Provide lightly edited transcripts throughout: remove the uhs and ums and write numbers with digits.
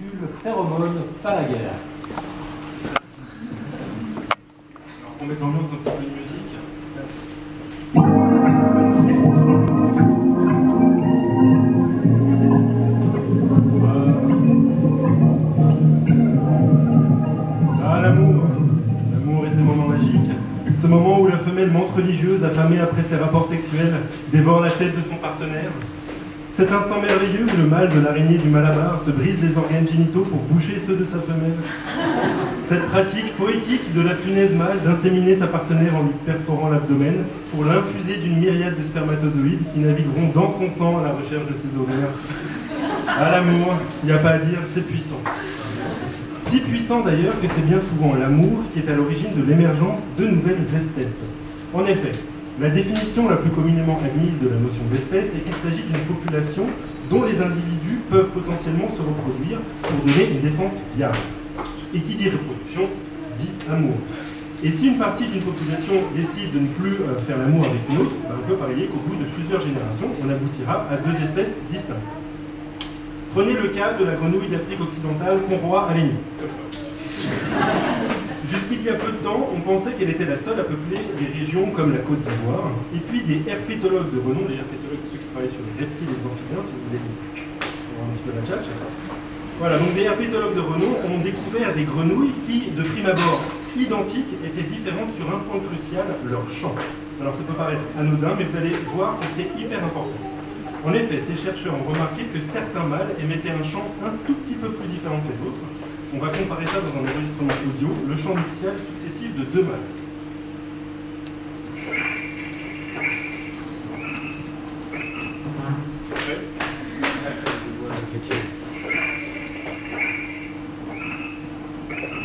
s'intitule Phéromones, pas la guerre. Alors pour mettre l'ambiance un petit peu de musique. Ah, l'amour et ses moments magiques. Ce moment où la femelle menthe religieuse, affamée après ses rapports sexuels, dévore la tête de son partenaire. Cet instant merveilleux où le mâle de l'araignée du Malabar se brise les organes génitaux pour boucher ceux de sa femelle. Cette pratique poétique de la punaise mâle d'inséminer sa partenaire en lui perforant l'abdomen pour l'infuser d'une myriade de spermatozoïdes qui navigueront dans son sang à la recherche de ses ovaires. À l'amour, il n'y a pas à dire, c'est puissant. Si puissant d'ailleurs que c'est bien souvent l'amour qui est à l'origine de l'émergence de nouvelles espèces. En effet, la définition la plus communément admise de la notion d'espèce est qu'il s'agit d'une population dont les individus peuvent potentiellement se reproduire pour donner une naissance viable. Et qui dit reproduction, dit amour. Et si une partie d'une population décide de ne plus faire l'amour avec une autre, on peut parier qu'au bout de plusieurs générations, on aboutira à deux espèces distinctes. Prenez le cas de la grenouille d'Afrique occidentale Conroy aléni, comme ça. Jusqu'il y a peu de temps, on pensait qu'elle était la seule à peupler des régions comme la Côte d'Ivoire, et puis des herpétologues de renom, les herpétologues c'est ceux qui travaillent sur les reptiles et les amphibiens, si vous voulez voir un petit peu la tchatche. Voilà, donc des herpétologues de renom ont découvert des grenouilles qui, de prime abord identiques, étaient différentes sur un point crucial, leur chant. Alors ça peut paraître anodin, mais vous allez voir que c'est hyper important. En effet, ces chercheurs ont remarqué que certains mâles émettaient un chant un tout petit peu plus différent que les autres. On va comparer ça dans un enregistrement audio, le chant nuptial successif de deux mâles.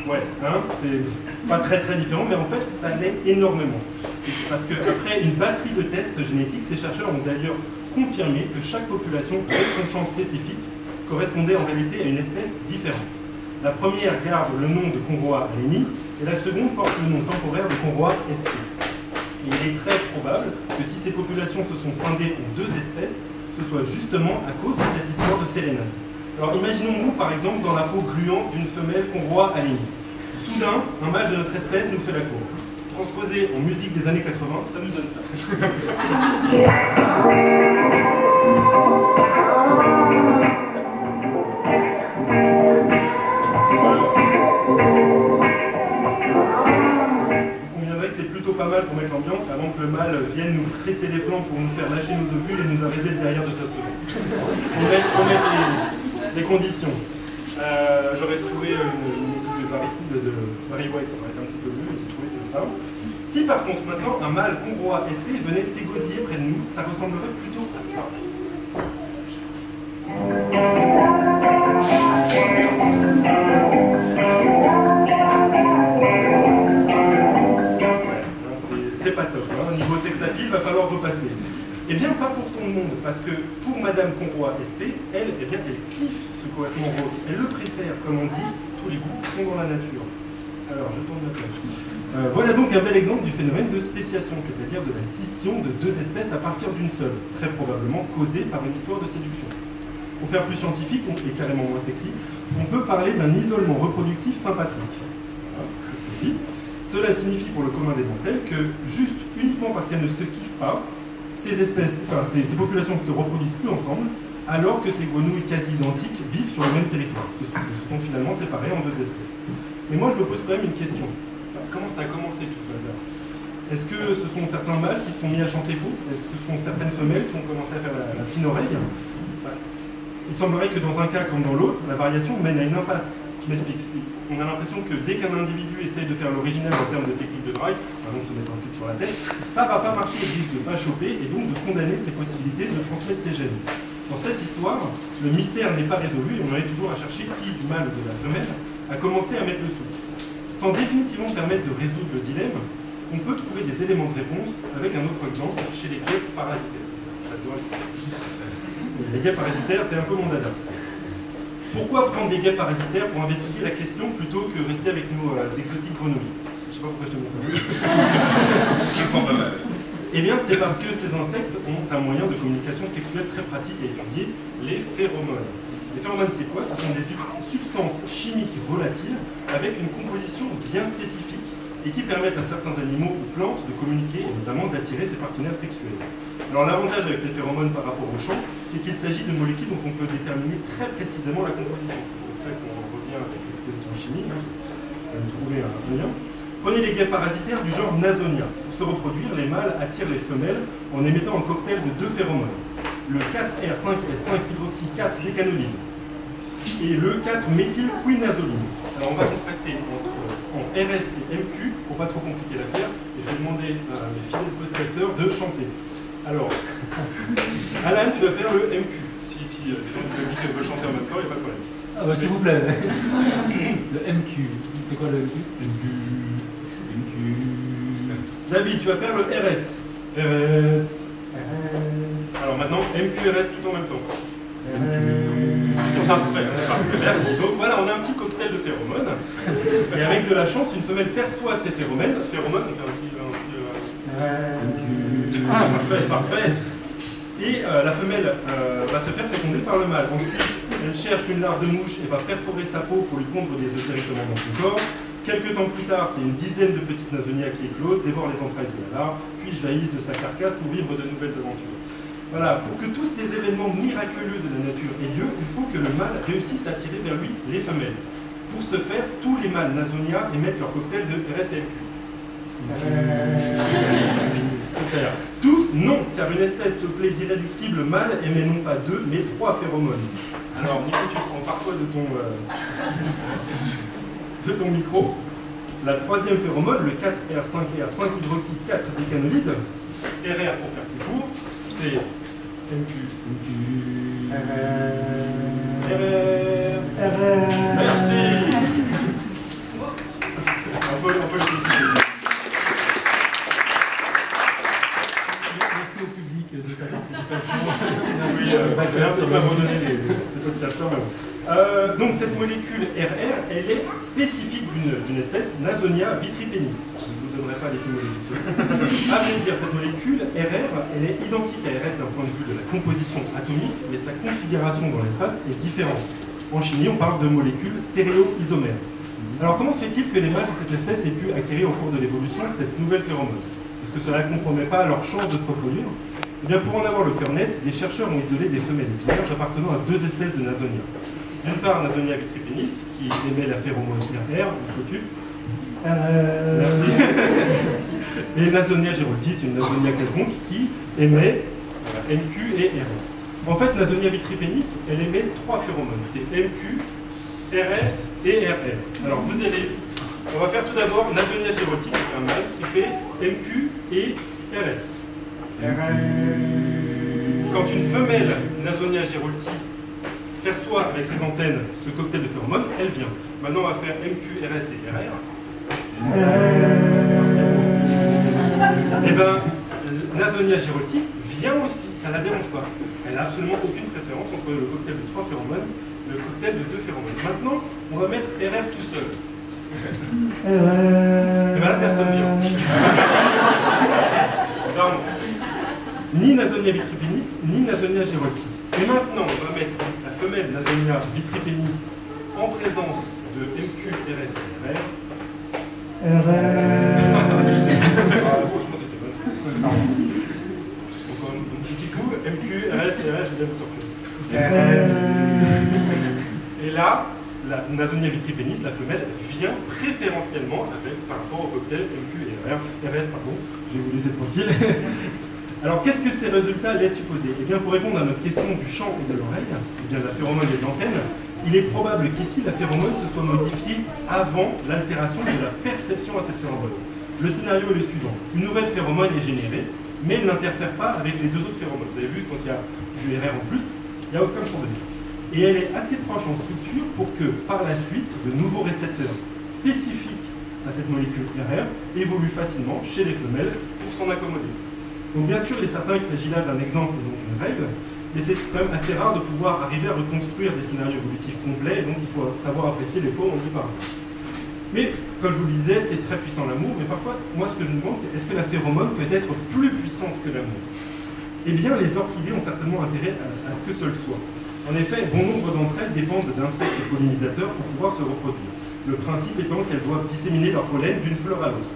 Ouais, hein, c'est pas très différent, mais en fait, ça l'est énormément. Parce qu'après une batterie de tests génétiques, ces chercheurs ont d'ailleurs confirmé que chaque population, avec son chant spécifique, correspondait en réalité à une espèce différente. La première garde le nom de Conroy aléni et la seconde porte le nom temporaire de Conroy sp. Et il est très probable que si ces populations se sont scindées en deux espèces, ce soit justement à cause de cette histoire de sélénone. Alors imaginons-nous par exemple dans la peau gluante d'une femelle Conroy aléni. Soudain, un mâle de notre espèce nous fait la cour. Transposé en musique des années 80, ça nous donne ça. Pas mal pour mettre l'ambiance avant que le mâle vienne nous tresser les flancs pour nous faire lâcher nos ovules et nous araiser le derrière de sa semence. Pour mettre les conditions. J'aurais trouvé une musique de Barry White, ça aurait été un petit peu mieux, j'ai trouvé que ça. Si par contre maintenant un mâle Conroy sp venait s'égosiller près de nous, ça ressemblerait plutôt à ça. C'est pas top, hein. Niveau sex appeal, il va falloir repasser. Eh bien, pas pour tout le monde, parce que pour Madame Conroy sp, elle, eh bien, elle kiffe ce coassement rauque. Elle le préfère, comme on dit, tous les goûts sont dans la nature. Alors, je tourne la page. Voilà donc un bel exemple du phénomène de spéciation, c'est-à-dire de la scission de deux espèces à partir d'une seule, très probablement causée par une histoire de séduction. Pour faire plus scientifique, et carrément moins sexy, on peut parler d'un isolement reproductif sympathique. Voilà, c'est ce que je dis. Cela signifie pour le commun des mortels que, juste uniquement parce qu'elles ne se kiffent pas, ces populations ne se reproduisent plus ensemble, alors que ces grenouilles quasi identiques vivent sur le même territoire. Se sont finalement séparées en deux espèces. Mais moi, je me pose quand même une question. Comment ça a commencé tout ce bazar? Est-ce que ce sont certains mâles qui se sont mis à chanter faux? Est-ce que ce sont certaines femelles qui ont commencé à faire la fine oreille? Il semblerait que dans un cas comme dans l'autre, la variation mène à une impasse. Je m'explique. On a l'impression que dès qu'un individu essaye de faire l'original en termes de technique de drive, par exemple se mettre un slip sur la tête, ça ne va pas marcher, il risque de ne pas choper et donc de condamner ses possibilités de transmettre ses gènes. Dans cette histoire, le mystère n'est pas résolu et on en est toujours à chercher qui, du mâle ou de la femelle, a commencé à mettre le sou. Sans définitivement permettre de résoudre le dilemme, on peut trouver des éléments de réponse avec un autre exemple chez les guêpes parasitaires. Les guêpes parasitaires, c'est un peu mon dada. Pourquoi prendre des guêpes parasitaires pour investiguer la question plutôt que rester avec nos exotiques grenouilles? Je ne sais pas pourquoi je te montre. Je prends pas mal. Eh bien, c'est parce que ces insectes ont un moyen de communication sexuelle très pratique à étudier, les phéromones. Les phéromones, c'est quoi? Ce sont des substances volatiles avec une composition bien spécifique et qui permettent à certains animaux ou plantes de communiquer et notamment d'attirer ses partenaires sexuels. Alors l'avantage avec les phéromones par rapport au chant, c'est qu'il s'agit de molécules dont on peut déterminer très précisément la composition. C'est pour ça qu'on revient avec l'exposition chimique. On va trouver un lien. Prenez les guêpes parasitaires du genre Nasonia. Pour se reproduire, les mâles attirent les femelles en émettant un cocktail de 2 phéromones. Le 4-R5-S5-hydroxy-4-décanoline et le 4-méthylquinazoline. Alors on va contracter en RS et MQ pour pas trop compliquer l'affaire. Et je vais demander à mes fidèles podcasteurs de chanter. Alors, Alan, tu vas faire le MQ. Si le public veut chanter en même temps, il n'y a pas de problème. Ah bah s'il vous plaît. Le MQ. C'est quoi le MQ? MQ. David, tu vas faire le RS. RS. Alors maintenant, MQRS tout en même temps. C'est parfait, merci. Donc voilà, on a un petit cocktail de phéromones. Et avec de la chance, une femelle perçoit ces phéromones. On fait un petit... Ah, parfait, c'est parfait. Et la femelle va se faire féconder par le mâle. Ensuite, elle cherche une larve de mouche et va perforer sa peau pour lui pondre des œufs directement dans son corps. Quelques temps plus tard, c'est une dizaine de petites nasonias qui éclosent, dévorent les entrailles de la larve, puis jaillissent de sa carcasse pour vivre de nouvelles aventures. Voilà, pour que tous ces événements miraculeux de la nature aient lieu, il faut que le mâle réussisse à attirer vers lui les femelles. Pour ce faire, tous les mâles nasonias émettent leur cocktail de RS et MQ. Super. Tous, non, car une espèce peuplée d'irréductibles mâles émet non pas 2, mais 3 phéromones. Alors, Nico, tu prends parfois de ton micro. La troisième phéromone, le 4-R5-R5-hydroxy-4-décanolide, RR pour faire plus court, c'est MQ. RR. Merci. On peut le féliciter. Merci au public de sa participation. Oui, merci de m'avoir donné les podcasteurs. Donc cette molécule RR, elle est spécifique d'une espèce, Nasonia vitripennis. Je ne vous donnerai pas l'étymologie. À vrai dire, cette molécule RR, elle est identique à RS d'un point de vue de la composition atomique, mais sa configuration dans l'espace est différente. En chimie, on parle de molécules stéréoisomères. Alors comment se fait-il que les mâles de cette espèce aient pu acquérir au cours de l'évolution cette nouvelle phéromone? Est-ce que cela ne compromet pas leur chance de se reproduire? Eh bien, pour en avoir le cœur net, les chercheurs ont isolé des femelles vierges appartenant à 2 espèces de Nasonia. D'une part, Nasonia vitripennis, qui émet la phéromone RR, merci. Et Nasonia geroltis, une Nasonia quelconque, qui émet MQ et RS. En fait, Nasonia vitripennis, elle émet 3 phéromones. C'est MQ, RS et RR. Alors, on va faire tout d'abord Nasonia geroltis, qui est un mâle, qui fait MQ et RS. Quand une femelle Nasonia geroltis perçoit avec ses antennes ce cocktail de phéromones, elle vient. Maintenant, on va faire MQ, RS et RR. Et bien, Nasonia geroltis vient aussi, ça ne la dérange pas. Elle n'a absolument aucune préférence entre le cocktail de 3 phéromones et le cocktail de 2 phéromones. Maintenant, on va mettre RR tout seul. Et bien là, personne vient. Ni Nasonia vitripennis, ni Nasonia geroltis. Et maintenant, on va mettre la femelle Nasonia vitripennis en présence de MQ, RS et RR. Franchement, c'était bon. Encore un petit coup, MQ, RS et RR, j'ai bien vous torturer. Et là, la Nasonia vitripennis, la femelle, vient préférentiellement par rapport au cocktail MQ et RS, pardon. Je vais vous laisser tranquille. Alors, qu'est-ce que ces résultats laissent supposer? Eh bien, pour répondre à notre question du champ et de l'oreille, eh bien, la phéromone et de l'antenne, il est probable qu'ici, la phéromone se soit modifiée avant l'altération de la perception à cette phéromone. Le scénario est le suivant. Une nouvelle phéromone est générée, mais elle n'interfère pas avec les 2 autres phéromones. Vous avez vu, quand il y a du RR en plus, il n'y a aucun problème. Et elle est assez proche en structure pour que, par la suite, de nouveaux récepteurs spécifiques à cette molécule RR évoluent facilement chez les femelles pour s'en accommoder. Donc bien sûr, il est certain qu'il s'agit là d'un exemple et donc d'une règle, mais c'est quand même assez rare de pouvoir arriver à reconstruire des scénarios évolutifs complets, et donc il faut savoir apprécier les faux, on dit par là. Mais, comme je vous le disais, c'est très puissant l'amour, mais parfois, moi ce que je me demande, c'est est-ce que la phéromone peut être plus puissante que l'amour? Eh bien, les orchidées ont certainement intérêt à ce que ce le soit. En effet, bon nombre d'entre elles dépendent d'insectes pollinisateurs pour pouvoir se reproduire. Le principe étant qu'elles doivent disséminer leur pollen d'une fleur à l'autre.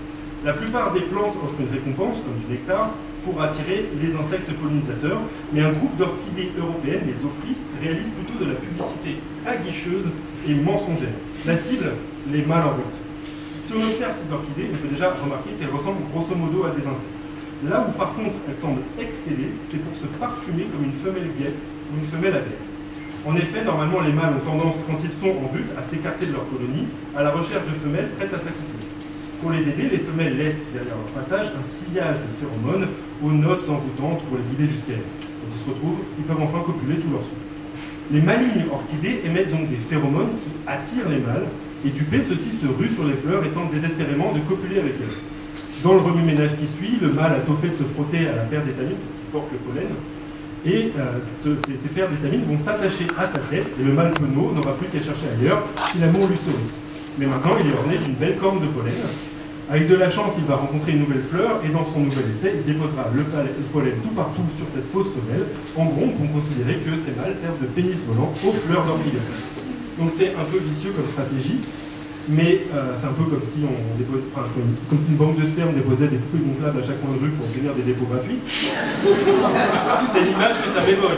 La plupart des plantes offrent une récompense, comme du nectar, pour attirer les insectes pollinisateurs, mais un groupe d'orchidées européennes, les Ophrys, réalise plutôt de la publicité aguicheuse et mensongère. La cible, les mâles en route. Si on observe ces orchidées, on peut déjà remarquer qu'elles ressemblent grosso modo à des insectes. Là où par contre elles semblent exceller, c'est pour se parfumer comme une femelle guêpe ou une femelle abeille. En effet, normalement les mâles ont tendance, quand ils sont en but, à s'écarter de leur colonie, à la recherche de femelles prêtes à s'accoupler. Pour les aider, les femelles laissent derrière leur passage un sillage de phéromones aux notes envoûtantes pour les guider jusqu'à elles. Quand ils se retrouvent, ils peuvent enfin copuler tout leur souhait. Les malignes orchidées émettent donc des phéromones qui attirent les mâles, et dupés, ceux-ci se ruent sur les fleurs et tentent désespérément de copuler avec elles. Dans le remue-ménage qui suit, le mâle a tôt fait de se frotter à la paire d'étamines, c'est ce qui porte le pollen, et ces paires d'étamines vont s'attacher à sa tête, et le mâle penaud n'aura plus qu'à chercher ailleurs si l'amour lui sourit. Mais maintenant, il est orné d'une belle corne de pollen. Avec de la chance, il va rencontrer une nouvelle fleur, et dans son nouvel essai, il déposera le pollen tout partout sur cette fausse femelle. En gros, on peut considérer que ces mâles servent de pénis volant aux fleurs d'orchidées. Donc c'est un peu vicieux comme stratégie, mais c'est un peu comme si on dépose, comme si une banque de sperme déposait des poupées gonflables à chaque coin de rue pour obtenir des dépôts gratuits. C'est l'image que ça m'évoque.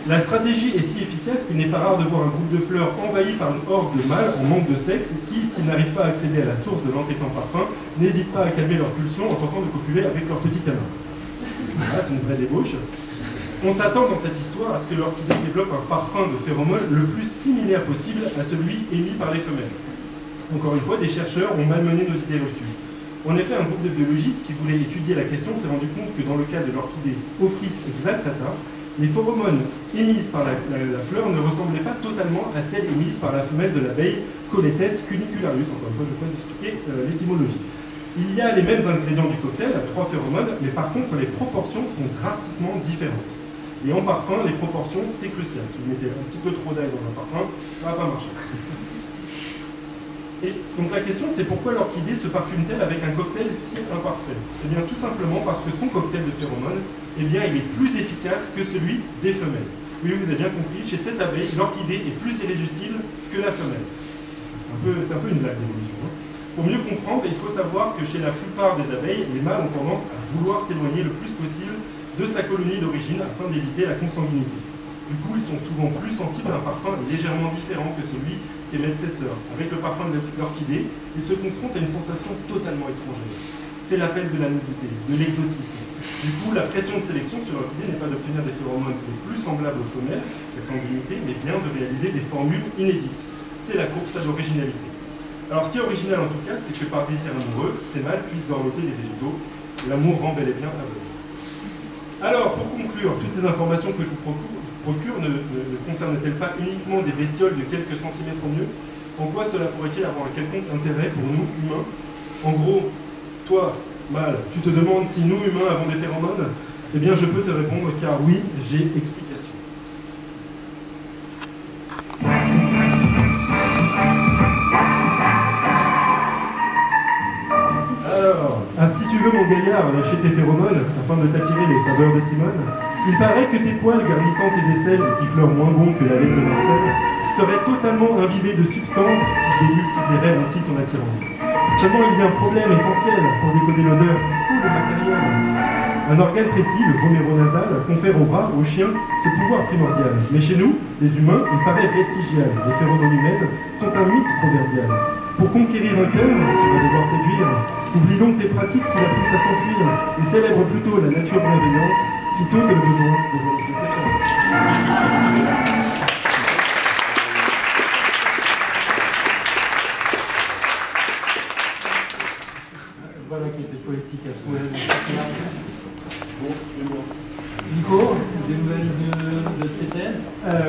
La stratégie est si efficace qu'il n'est pas rare de voir un groupe de fleurs envahi par une horde de mâles en manque de sexe qui, s'ils n'arrivent pas à accéder à la source de l'entêtant parfum, n'hésitent pas à calmer leur pulsion en tentant de copuler avec leur petit canin. Voilà, c'est une vraie débauche. On s'attend dans cette histoire à ce que l'orchidée développe un parfum de phéromone le plus similaire possible à celui émis par les femelles. Encore une fois, des chercheurs ont malmené nos idées reçues. En effet, un groupe de biologistes qui voulait étudier la question s'est rendu compte que dans le cas de l'orchidée Ophrys exaltata, les phéromones émises par la fleur ne ressemblaient pas totalement à celles émises par la femelle de l'abeille Coletes cunicularius. Encore une fois, je vais pas expliquer l'étymologie. Il y a les mêmes ingrédients du cocktail, 3 phéromones, mais par contre les proportions sont drastiquement différentes. Et en parfum, les proportions, c'est crucial. Si vous mettez un petit peu trop d'ail dans un parfum, ça ne va pas marcher. Et donc la question, c'est pourquoi l'orchidée se parfume-t-elle avec un cocktail si imparfait? Eh bien tout simplement parce que son cocktail de phéromones, eh bien, il est plus efficace que celui des femelles. Oui, vous avez bien compris, chez cette abeille, l'orchidée est plus irrésistible que la femelle. C'est un peu une blague d'évolution. Hein. Pour mieux comprendre, il faut savoir que chez la plupart des abeilles, les mâles ont tendance à vouloir s'éloigner le plus possible de sa colonie d'origine afin d'éviter la consanguinité. Du coup, ils sont souvent plus sensibles à un parfum légèrement différent que celui qu'émettent ses sœurs. Avec le parfum de l'orchidée, ils se confrontent à une sensation totalement étrangère. C'est l'appel de la nouveauté, de l'exotisme. Du coup, la pression de sélection sur l'orchidée n'est pas d'obtenir des phéromones les plus semblables aux femelles, rectangulité, mais bien de réaliser des formules inédites. C'est la course à l'originalité. Alors, ce qui est original en tout cas, c'est que par désir amoureux, ces mâles puissent dorloter les végétaux. L'amour rend bel et bien aveugle. Alors, pour conclure, toutes ces informations que je vous procure ne concernent-elles pas uniquement des bestioles de quelques centimètres au mieux? En quoi cela pourrait-il avoir un quelconque intérêt pour nous, humains? En gros, toi, mâle, tu te demandes si nous, humains, avons des phéromones? Eh bien, je peux te répondre car oui, j'ai explication. Si tu veux, mon gaillard, lâcher tes phéromones afin de t'attirer les faveurs de Simone, il paraît que tes poils garnissant tes aisselles et qui fleurent moins bon que la laine de Marcel seraient totalement imbibés de substances qui multiplieraient ainsi ton attirance. Seulement, il y a un problème essentiel pour décoder l'odeur. Il faut le matériel. Un organe précis, le voméronasal, confère au rat, au chien, ce pouvoir primordial. Mais chez nous, les humains, il paraît vestigial. Les phéromones humaines sont un mythe proverbial. Pour conquérir un cœur, tu vas devoir séduire. Oublie donc tes pratiques qui la poussent à s'enfuir et célèbre plutôt la nature bienveillante qui t'ôte le besoin de vérifier ses forces. Voilà qui était poétique à souhait. Bon, Nico, des nouvelles de Stetson?